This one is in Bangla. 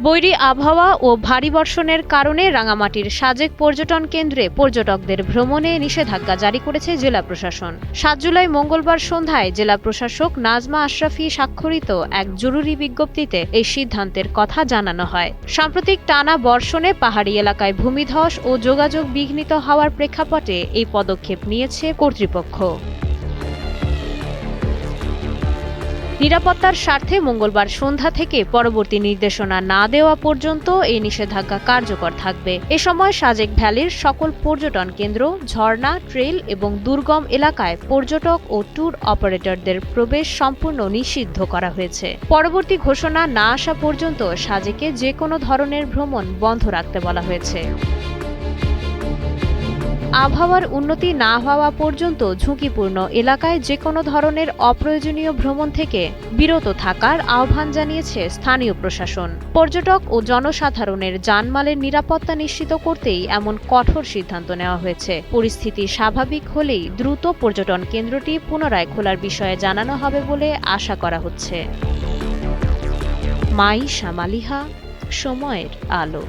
বৈরী আবহাওয়া ও ভারী বর্ষণের কারণে রাঙামাটির সাজেক পর্যটন কেন্দ্রে পর্যটকদের ভ্রমণে নিষেধাজ্ঞা জারি করেছে জেলা প্রশাসন। ৭ জুলাই মঙ্গলবার সন্ধ্যায় জেলা প্রশাসক নাজমা আশরাফি স্বাক্ষরিত এক জরুরি বিজ্ঞপ্তিতে এই সিদ্ধান্তের কথা জানানো হয়। সাম্প্রতিক টানা বর্ষণে পাহাড়ি এলাকায় ভূমিধস ও যোগাযোগ বিঘ্নিত হওয়ার প্রেক্ষাপটে এই পদক্ষেপ নিয়েছে কর্তৃপক্ষ। নিরাপত্তার স্বার্থে মঙ্গলবার সন্ধ্যা থেকে পরবর্তী নির্দেশনা না দেওয়া পর্যন্ত এই নিষেধাজ্ঞা কার্যকর থাকবে। এ সময় সাজেক ভ্যালির সকল পর্যটন কেন্দ্র, ঝর্ণা, ট্রেল এবং দুর্গম এলাকায় পর্যটক ও ট্যুর অপারেটরদের প্রবেশ সম্পূর্ণ নিষিদ্ধ করা হয়েছে। পরবর্তী ঘোষণা না আসা পর্যন্ত সাজেকে যে কোনো ধরনের ভ্রমণ বন্ধ রাখতে বলা হয়েছে। আবহাওয়ার উন্নতি না হওয়া পর্যন্ত ঝুঁকিপূর্ণ এলাকায় যে কোনো ধরনের অপ্রয়োজনীয় ভ্রমণ থেকে বিরত থাকার আহ্বান জানিয়েছে স্থানীয় প্রশাসন। পর্যটক ও জনসাধারণের জানমালের নিরাপত্তা নিশ্চিত করতেই এমন কঠোর সিদ্ধান্ত নেওয়া হয়েছে। পরিস্থিতি স্বাভাবিক হলেই দ্রুত পর্যটন কেন্দ্রটি পুনরায় খোলার বিষয়ে জানানো হবে বলে আশা করা হচ্ছে। মাইশা মালিহা, সময়ের আলো।